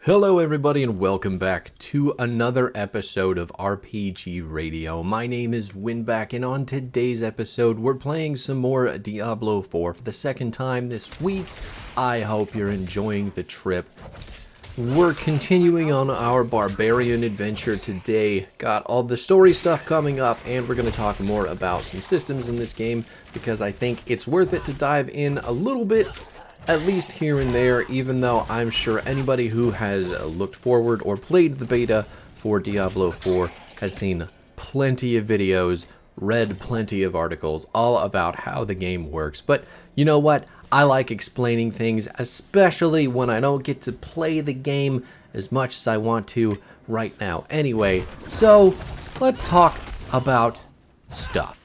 Hello everybody and welcome back to another episode of RPG Radio. My name is Winback and on today's episode we're playing some more Diablo IV for the second time this week. I hope you're enjoying the trip. We're continuing on our barbarian adventure today. Got all the story stuff coming up and we're going to talk more about some systems in this game because I think it's worth it to dive in a little bit, at least here and there, even though I'm sure anybody who has looked forward or played the beta for Diablo IV has seen plenty of videos, read plenty of articles all about how the game works. But you know what? I like explaining things, especially when I don't get to play the game as much as I want to right now. Anyway, so let's talk about stuff.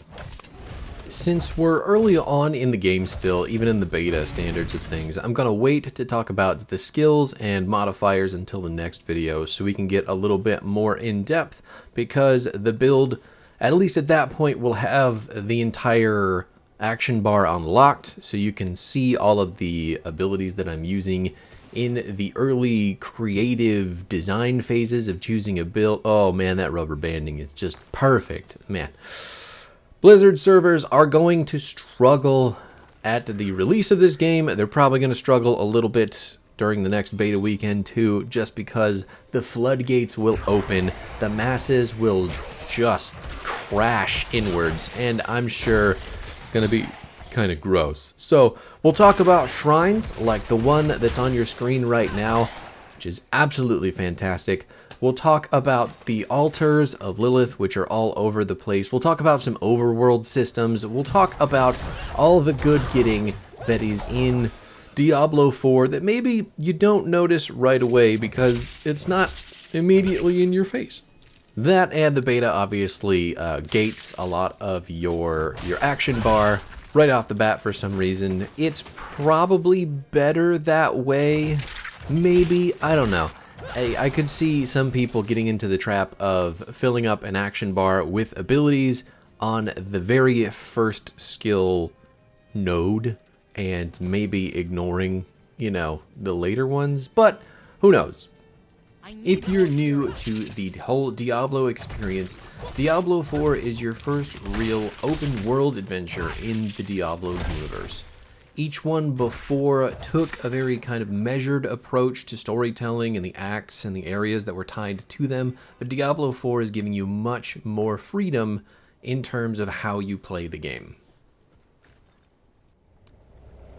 Since we're early on in the game still, even in the beta standards of things, I'm going to wait to talk about the skills and modifiers until the next video so we can get a little bit more in depth, because the build, at least at that point, will have the entire action bar unlocked so you can see all of the abilities that I'm using in the early creative design phases of choosing a build. Oh man, that rubber banding is just perfect, man. Blizzard servers are going to struggle at the release of this game. They're probably going to struggle a little bit during the next beta weekend too, just because the floodgates will open, the masses will just crash inwards, and I'm sure it's going to be kind of gross. So we'll talk about shrines like the one that's on your screen right now, which is absolutely fantastic. We'll talk about the altars of Lilith, which are all over the place. We'll talk about some overworld systems. We'll talk about all the good getting that is in Diablo IV that maybe you don't notice right away because it's not immediately in your face. That and the beta obviously gates a lot of your action bar right off the bat for some reason. It's probably better that way. Maybe, I don't know. I could see some people getting into the trap of filling up an action bar with abilities on the very first skill node and maybe ignoring, you know, the later ones, but who knows? If you're new to the whole Diablo experience, Diablo IV is your first real open world adventure in the Diablo universe. Each one before took a very kind of measured approach to storytelling and the acts and the areas that were tied to them, but Diablo IV is giving you much more freedom in terms of how you play the game.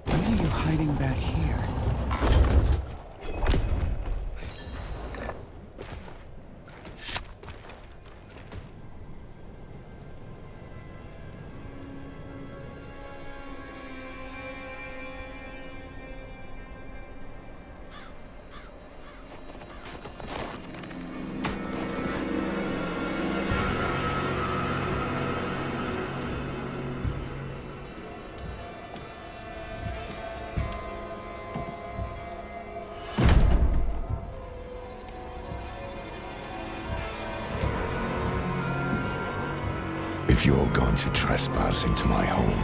What are you hiding back here? If you're going to trespass into my home,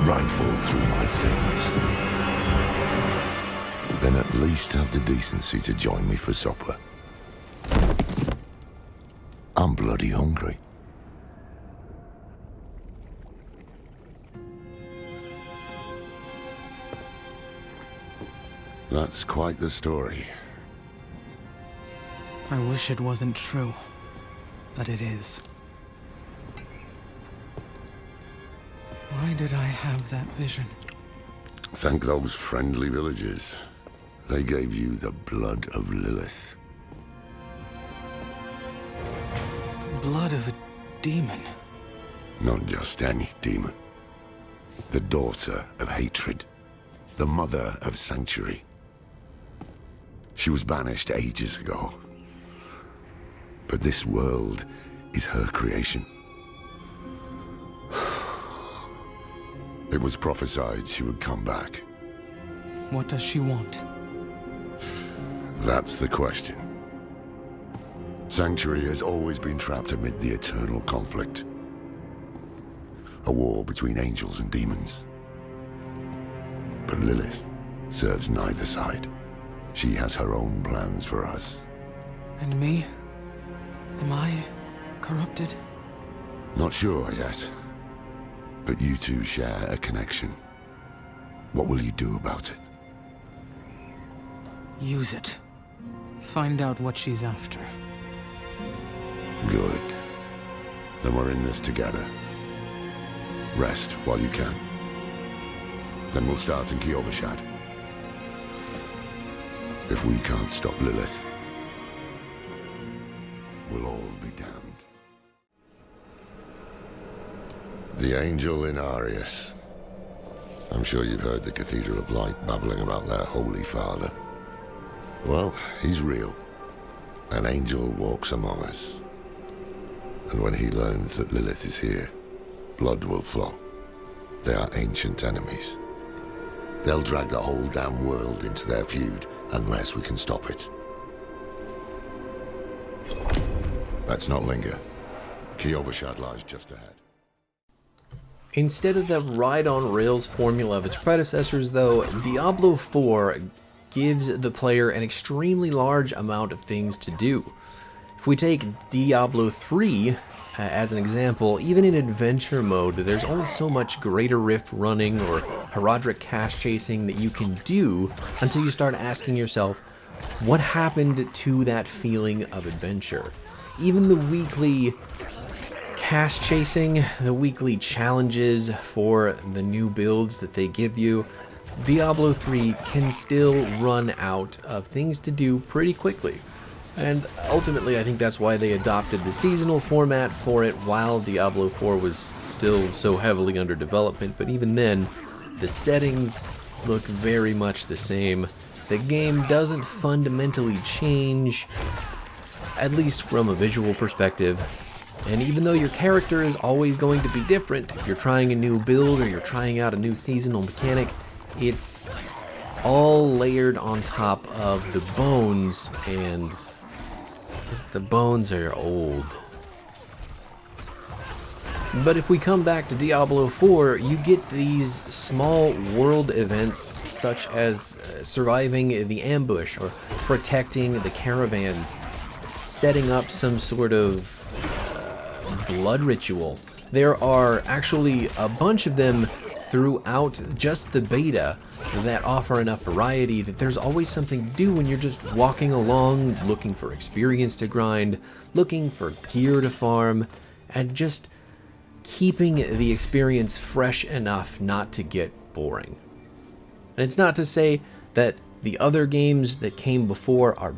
rifle through my things, then at least have the decency to join me for supper. I'm bloody hungry. That's quite the story. I wish it wasn't true, but it is. Why did I have that vision? Thank those friendly villagers. They gave you the blood of Lilith. Blood of a demon. Not just any demon. The daughter of hatred. The mother of sanctuary. She was banished ages ago. But this world is her creation. It was prophesied she would come back. What does she want? That's the question. Sanctuary has always been trapped amid the eternal conflict. A war between angels and demons. But Lilith, serves neither side. She has her own plans for us. And me? Am I corrupted? Not sure yet, but you two share a connection. What will you do about it? Use it. Find out what she's after. Good. Then we're in this together. Rest while you can. Then we'll start in Kyovashad. If we can't stop Lilith, we'll all be damned. The Angel in Arius. I'm sure you've heard the Cathedral of Light babbling about their Holy Father. Well, he's real. An angel walks among us. And when he learns that Lilith is here, blood will flow. They are ancient enemies. They'll drag the whole damn world into their feud unless we can stop it. Let's not linger. Kyovashad lies just ahead. Instead of the ride-on-rails formula of its predecessors, though, Diablo IV gives the player an extremely large amount of things to do. If we take Diablo III as an example, even in adventure mode, there's only so much Greater Rift running or Herodric cache chasing that you can do until you start asking yourself, what happened to that feeling of adventure? Even the weekly cache chasing, the weekly challenges for the new builds that they give you, Diablo 3 can still run out of things to do pretty quickly. And ultimately, I think that's why they adopted the seasonal format for it while Diablo 4 was still so heavily under development. But even then, the settings look very much the same. The game doesn't fundamentally change, at least from a visual perspective. And even though your character is always going to be different, if you're trying a new build or you're trying out a new seasonal mechanic, it's all layered on top of the bones, and the bones are old. But if we come back to Diablo 4, you get these small world events such as surviving the ambush or protecting the caravans, setting up some sort of blood ritual. There are actually a bunch of them throughout just the beta that offer enough variety that there's always something to do when you're just walking along, looking for experience to grind, looking for gear to farm, and just keeping the experience fresh enough not to get boring. And it's not to say that the other games that came before are,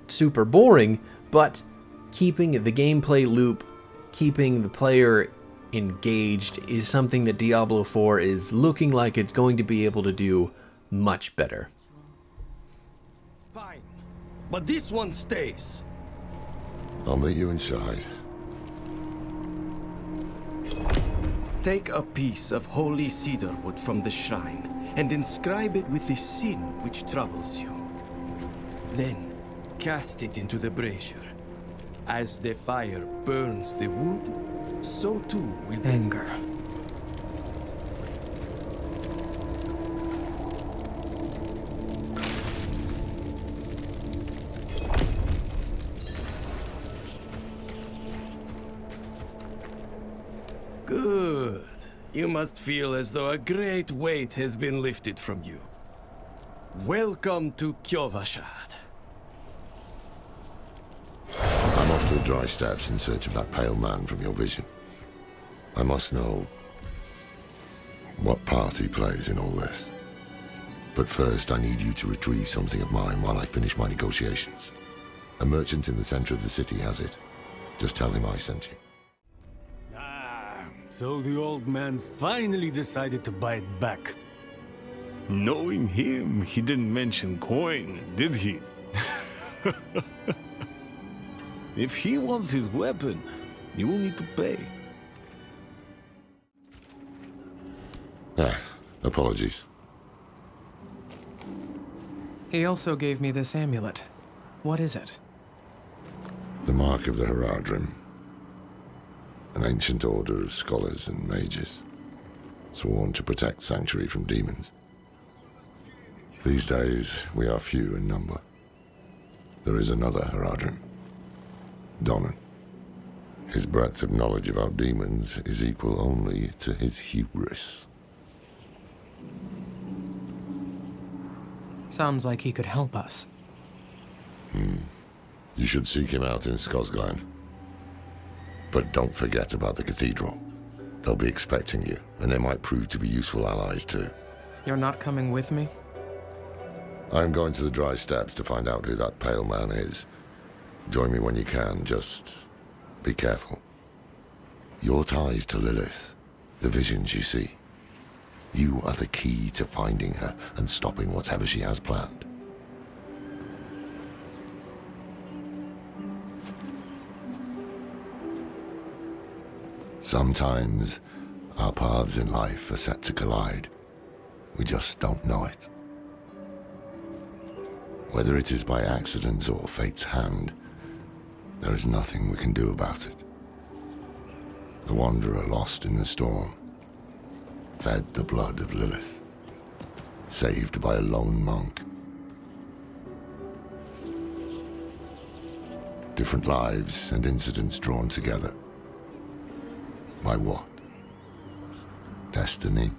super boring, but keeping the gameplay loop, keeping the player engaged is something that Diablo 4 is looking like it's going to be able to do much better. Fine, but this one stays. I'll meet you inside. Take a piece of holy cedar wood from the shrine and inscribe it with the sin which troubles you. Then cast it into the brazier. As the fire burns the wood, so too will Anger. Good. You must feel as though a great weight has been lifted from you. Welcome to Kyovashad. I'm off to the dry steppes in search of that pale man from your vision. I must know what part he plays in all this. But first, I need you to retrieve something of mine while I finish my negotiations. A merchant in the center of the city has it. Just tell him I sent you. So the old man's finally decided to buy it back. Knowing him, he didn't mention coin, did he? If he wants his weapon, you will need to pay. Apologies. He also gave me this amulet. What is it? The mark of the Herodrim. An ancient order of scholars and mages, sworn to protect Sanctuary from demons. These days, we are few in number. There is another Haradrim, Donan. His breadth of knowledge about demons is equal only to his hubris. Sounds like he could help us. You should seek him out in Skosglan. But don't forget about the cathedral. They'll be expecting you, and they might prove to be useful allies too. You're not coming with me? I'm going to the Dry Steppes to find out who that pale man is. Join me when you can, just be careful. Your ties to Lilith, the visions you see. You are the key to finding her and stopping whatever she has planned. Sometimes, our paths in life are set to collide. We just don't know it. Whether it is by accident or fate's hand, there is nothing we can do about it. The wanderer lost in the storm, fed the blood of Lilith, saved by a lone monk. Different lives and incidents drawn together. By what? Destiny?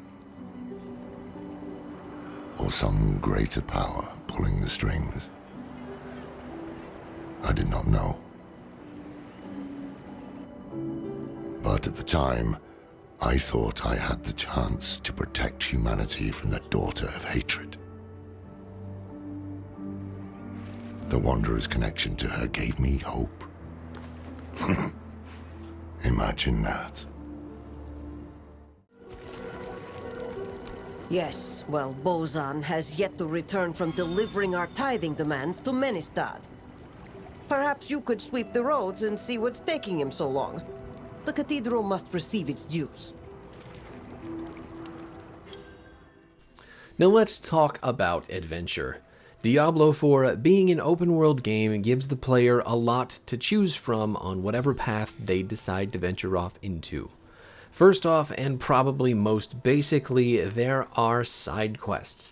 Or some greater power pulling the strings? I did not know. But at the time, I thought I had the chance to protect humanity from the daughter of hatred. The Wanderer's connection to her gave me hope. Imagine that. Yes, well, Bozan has yet to return from delivering our tithing demands to Menestad. Perhaps you could sweep the roads and see what's taking him so long. The cathedral must receive its dues. Now let's talk about adventure. Diablo IV, being an open-world game, gives the player a lot to choose from on whatever path they decide to venture off into. First off, and probably most basically, there are side quests.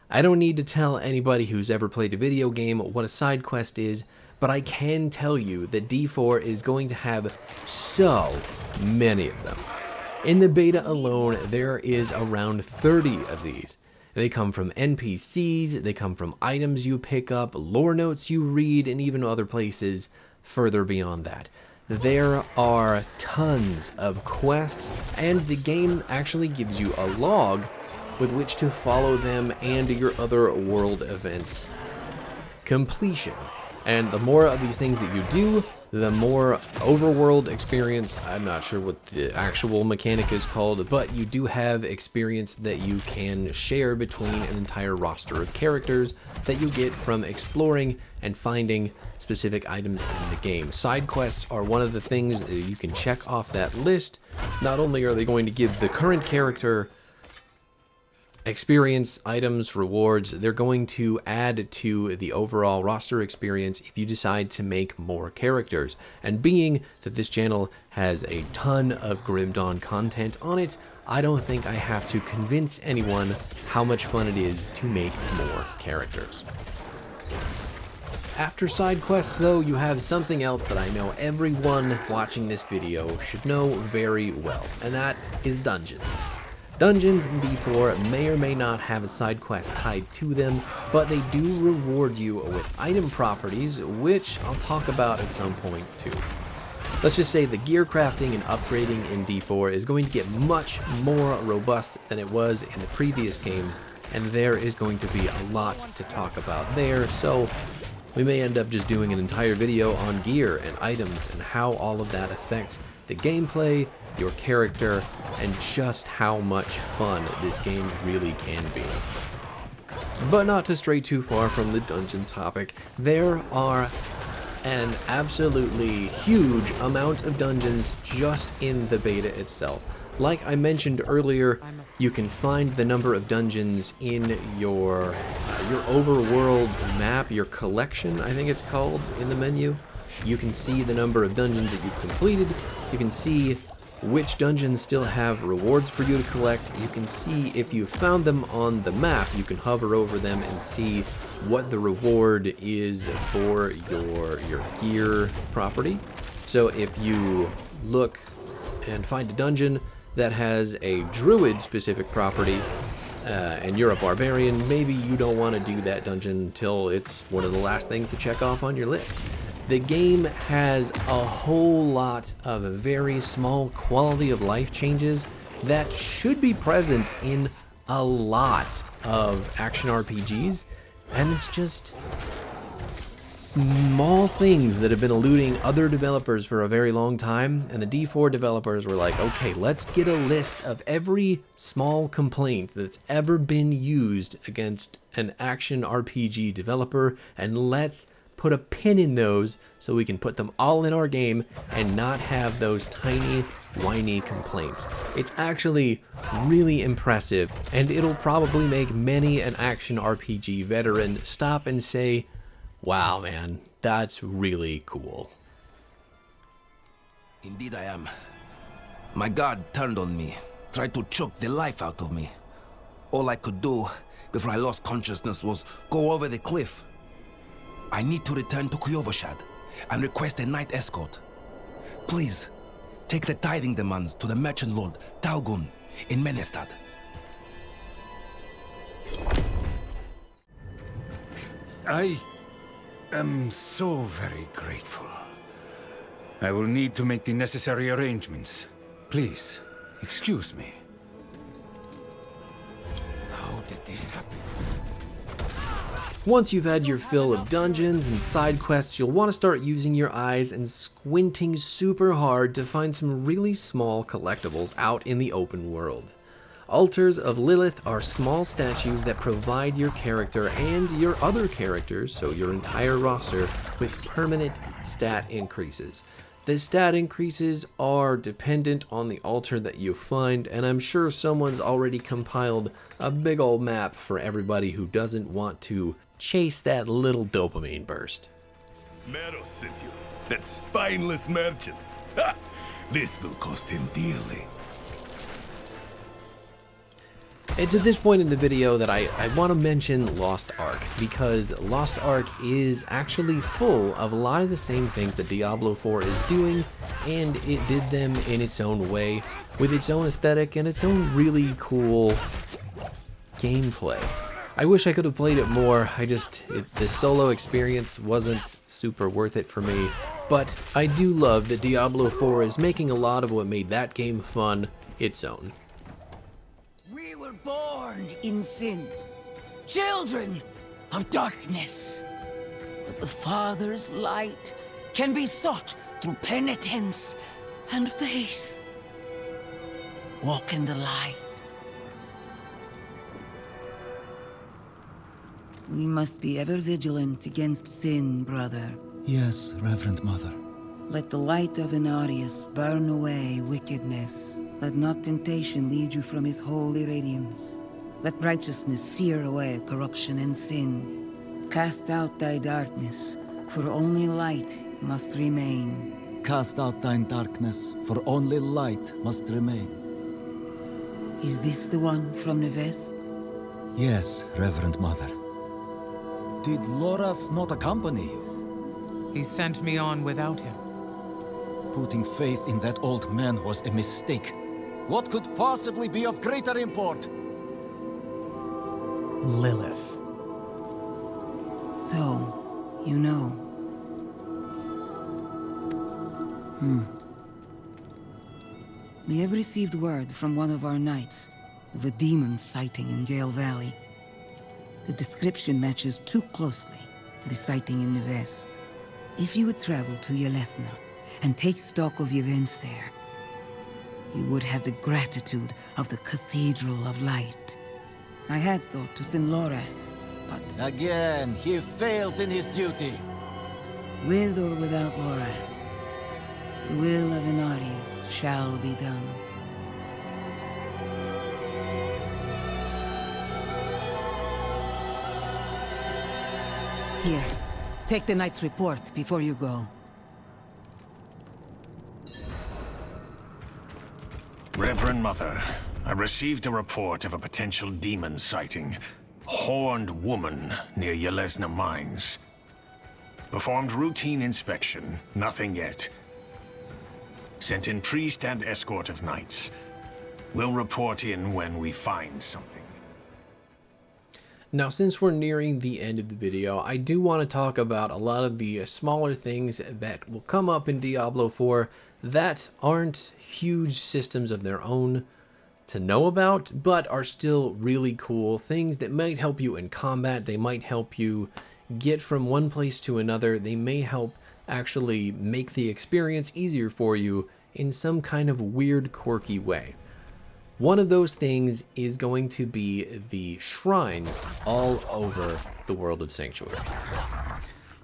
I don't need to tell anybody who's ever played a video game what a side quest is, but I can tell you that D4 is going to have so many of them. In the beta alone, there is around 30 of these. They come from NPCs, they come from items you pick up, lore notes you read, and even other places further beyond that. There are tons of quests, and the game actually gives you a log with which to follow them and your other world events completion. And the more of these things that you do, the more overworld experience, I'm not sure what the actual mechanic is called, but you do have experience that you can share between an entire roster of characters that you get from exploring and finding specific items in the game. Side quests are one of the things that you can check off that list. Not only are they going to give the current character experience, items, rewards, they're going to add to the overall roster experience if you decide to make more characters. And being that this channel has a ton of Grim Dawn content on it, I don't think I have to convince anyone how much fun it is to make more characters. After side quests though, you have something else that I know everyone watching this video should know very well, and that is dungeons. Dungeons in D4 may or may not have a side quest tied to them, but they do reward you with item properties, which I'll talk about at some point too. Let's just say the gear crafting and upgrading in D4 is going to get much more robust than it was in the previous games, and there is going to be a lot to talk about there, so we may end up just doing an entire video on gear and items and how all of that affects the gameplay, your character, and just how much fun this game really can be. But not to stray too far from the dungeon topic, there are an absolutely huge amount of dungeons just in the beta itself. Like I mentioned earlier, you can find the number of dungeons in your overworld map, your collection, I think it's called, in the menu. You can see the number of dungeons that you've completed. You can see which dungeons still have rewards for you to collect. You can see if you found them on the map, you can hover over them and see what the reward is for your gear property. So if you look and find a dungeon that has a druid specific property, and you're a barbarian, maybe you don't want to do that dungeon until it's one of the last things to check off on your list. The game has a whole lot of very small quality of life changes that should be present in a lot of action RPGs, and it's just small things that have been eluding other developers for a very long time, and the D4 developers were like, okay, let's get a list of every small complaint that's ever been used against an action RPG developer, and let's put a pin in those so we can put them all in our game and not have those tiny, whiny complaints. It's actually really impressive, and it'll probably make many an action RPG veteran stop and say, wow, man, that's really cool. Indeed I am. My god turned on me, tried to choke the life out of me. All I could do before I lost consciousness was go over the cliff. I need to return to Kuyovashad and request a night escort. Please, take the tithing demands to the merchant lord Talgun in Menestad. I am so very grateful. I will need to make the necessary arrangements. Please, excuse me. How did this happen? Once you've had your fill of dungeons and side quests, you'll want to start using your eyes and squinting super hard to find some really small collectibles out in the open world. Altars of Lilith are small statues that provide your character and your other characters, so your entire roster, with permanent stat increases. The stat increases are dependent on the altar that you find, and I'm sure someone's already compiled a big old map for everybody who doesn't want to chase that little dopamine burst. Meadow sent you. That spineless merchant. Ha! This will cost him dearly. And to this point in the video that I want to mention Lost Ark, because Lost Ark is actually full of a lot of the same things that Diablo IV is doing, and it did them in its own way, with its own aesthetic and its own really cool gameplay. I wish I could have played it more. The solo experience wasn't super worth it for me, but I do love that Diablo IV is making a lot of what made that game fun its own. We were born in sin, children of darkness. But the Father's light can be sought through penitence and faith. Walk in the light. We must be ever vigilant against sin, brother. Yes, Reverend Mother. Let the light of Inarius burn away wickedness. Let not temptation lead you from his holy radiance. Let righteousness sear away corruption and sin. Cast out thy darkness, for only light must remain. Cast out thine darkness, for only light must remain. Is this the one from the west? Yes, Reverend Mother. Did Lorath not accompany you? He sent me on without him. Putting faith in that old man was a mistake. What could possibly be of greater import? Lilith. So, you know. We have received word from one of our knights of a demon sighting in Gale Valley. The description matches too closely to the sighting in the west. If you would travel to Yelesna and take stock of the events there, you would have the gratitude of the Cathedral of Light. I had thought to send Lorath, but... Again, he fails in his duty. with or without Lorath, the will of Inarius shall be done. Here, take the knight's report before you go. Reverend Mother, I received a report of a potential demon sighting. Horned woman near Yelesna Mines. Performed routine inspection, nothing yet. Sent in priest and escort of knights. We'll report in when we find something. Now, since we're nearing the end of the video, I do want to talk about a lot of the smaller things that will come up in Diablo 4 that aren't huge systems of their own to know about, but are still really cool things that might help you in combat. They might help you get from one place to another. They may help actually make the experience easier for you in some kind of weird, quirky way. One of those things is going to be the shrines all over the world of Sanctuary.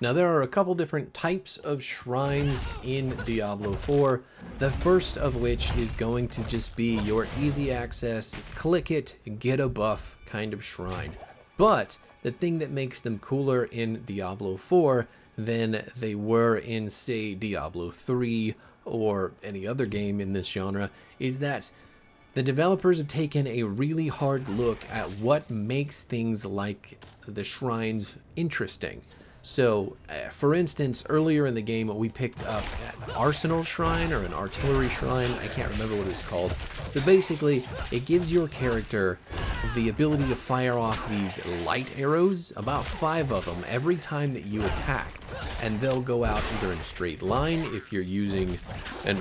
Now, there are a couple different types of shrines in Diablo 4, the first of which is going to just be your easy access, click it, get a buff kind of shrine. But the thing that makes them cooler in Diablo 4 than they were in, say, Diablo 3 or any other game in this genre is that the developers have taken a really hard look at what makes things like the shrines interesting. So, for instance, earlier in the game, we picked up an arsenal shrine or an artillery shrine. I can't remember what it's called. But basically, it gives your character the ability to fire off these light arrows, about 5 of them, every time that you attack. And they'll go out either in a straight line if you're using an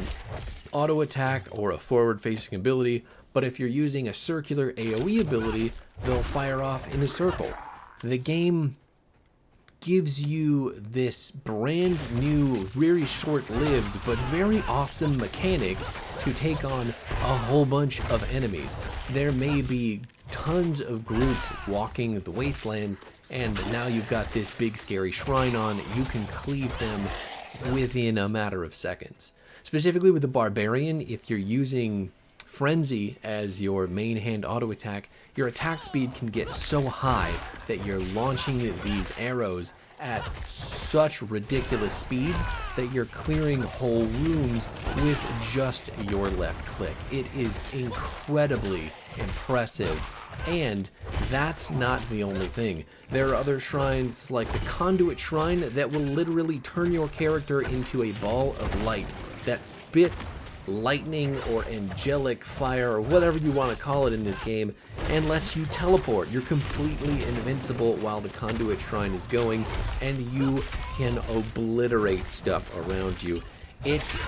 auto attack or a forward-facing ability. But if you're using a circular AoE ability, they'll fire off in a circle. The game gives you this brand new, very short-lived, but very awesome mechanic to take on a whole bunch of enemies. There may be tons of groups walking the wastelands, and now you've got this big scary shrine on. You can cleave them within a matter of seconds. Specifically with the Barbarian, if you're using Frenzy as your main hand auto attack, your attack speed can get so high that you're launching these arrows at such ridiculous speeds that you're clearing whole rooms with just your left click. It is incredibly impressive. And that's not the only thing. There are other shrines like the Conduit Shrine that will literally turn your character into a ball of light that spits lightning or angelic fire or whatever you want to call it in this game and lets you teleport. You're completely invincible while the Conduit Shrine is going, and you can obliterate stuff around you. It's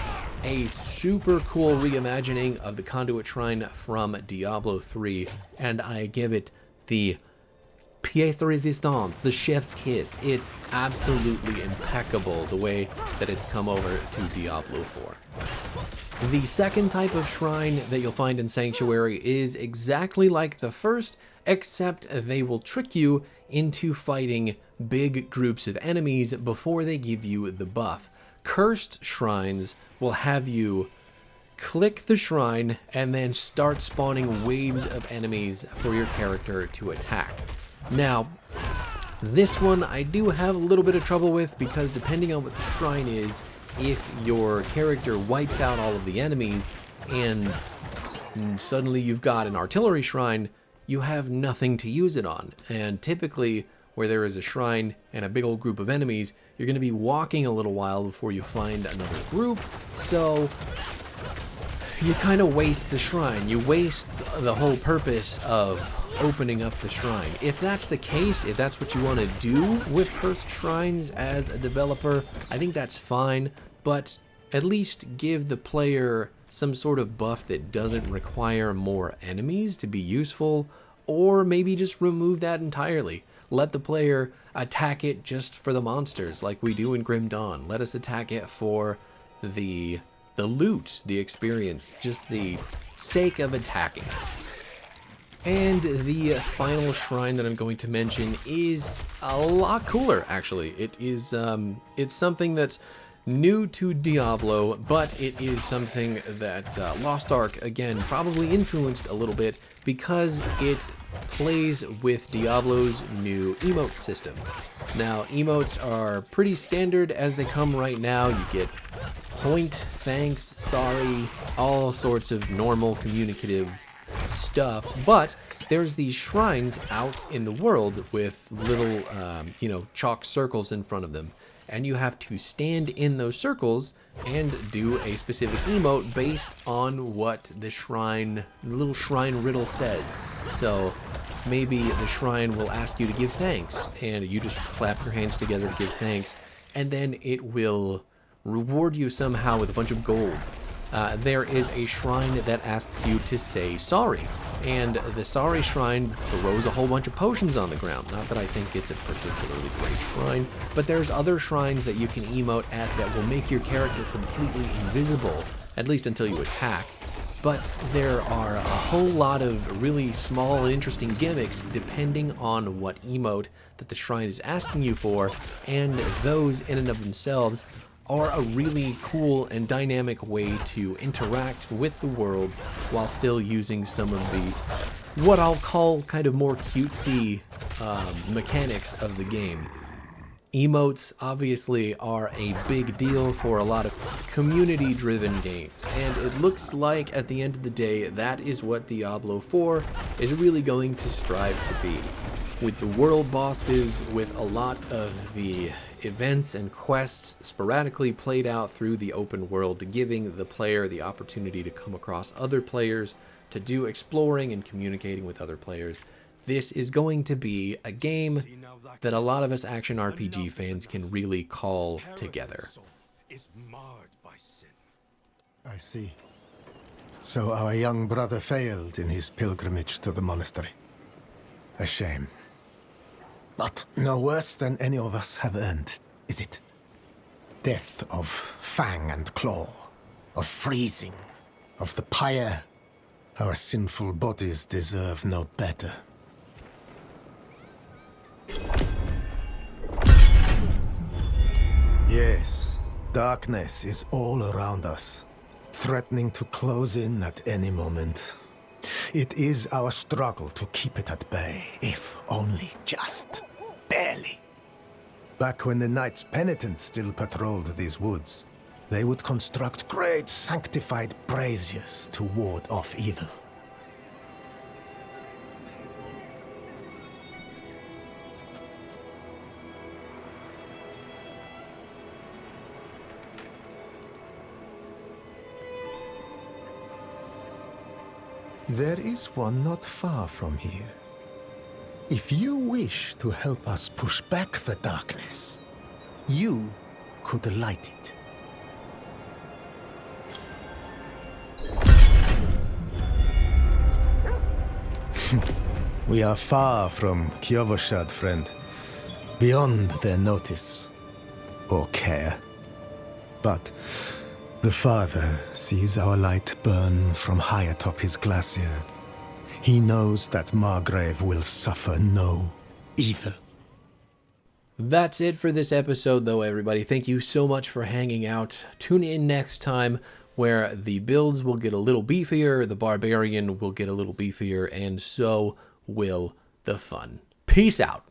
a super cool reimagining of the Conduit Shrine from Diablo 3, and I give it the pièce de résistance, the chef's kiss. It's absolutely impeccable the way that it's come over to Diablo 4. The second type of shrine that you'll find in Sanctuary is exactly like the first, except they will trick you into fighting big groups of enemies before they give you the buff. Cursed shrines will have you click the shrine and then start spawning waves of enemies for your character to attack. Now, this one I do have a little bit of trouble with because depending on what the shrine is, if your character wipes out all of the enemies and suddenly you've got an artillery shrine, you have nothing to use it on. And typically, where there is a shrine and a big old group of enemies, you're going to be walking a little while before you find another group, so you kind of waste the shrine. You waste the whole purpose of opening up the shrine. If that's the case, if that's what you want to do with cursed shrines as a developer, I think that's fine, but at least give the player some sort of buff that doesn't require more enemies to be useful, or maybe just remove that entirely. Let the player attack it just for the monsters like we do in Grim Dawn. Let us attack it for the loot, the experience, just the sake of attacking. And the final shrine that I'm going to mention is a lot cooler, actually. It is, it's something that's new to Diablo, but it is something that Lost Ark, again, probably influenced a little bit because it plays with Diablo's new emote system. Now, emotes are pretty standard as they come right now. You get point, thanks, sorry, all sorts of normal communicative stuff, but there's these shrines out in the world with little, chalk circles in front of them, and you have to stand in those circles and do a specific emote based on what the little shrine riddle says. So maybe the shrine will ask you to give thanks, and you just clap your hands together to give thanks, and then it will reward you somehow with a bunch of gold. There is a shrine that asks you to say sorry, and the sorry shrine throws a whole bunch of potions on the ground. Not that I think it's a particularly great shrine, but there's other shrines that you can emote at that will make your character completely invisible, at least until you attack. But there are a whole lot of really small and interesting gimmicks depending on what emote that the shrine is asking you for, and those in and of themselves are a really cool and dynamic way to interact with the world while still using some of the, what I'll call kind of more cutesy mechanics of the game. Emotes obviously are a big deal for a lot of community-driven games, and it looks like at the end of the day that is what Diablo IV is really going to strive to be. With the world bosses, with a lot of the events and quests sporadically played out through the open world, giving the player the opportunity to come across other players, to do exploring and communicating with other players. This is going to be a game that a lot of us action RPG fans can really call together. I see. So our young brother failed in his pilgrimage to the monastery. A shame. But no worse than any of us have earned, is it? Death of fang and claw, of freezing, of the pyre. Our sinful bodies deserve no better. Yes, darkness is all around us, threatening to close in at any moment. It is our struggle to keep it at bay, if only just barely. Back when the Knights Penitent still patrolled these woods, they would construct great sanctified braziers to ward off evil. There is one not far from here. If you wish to help us push back the darkness, you could light it. We are far from Kiovoshad, friend. Beyond their notice or care. But the Father sees our light burn from high atop his glacier. He knows that Margrave will suffer no evil. That's it for this episode, though, everybody. Thank you so much for hanging out. Tune in next time, where the builds will get a little beefier, the Barbarian will get a little beefier, and so will the fun. Peace out.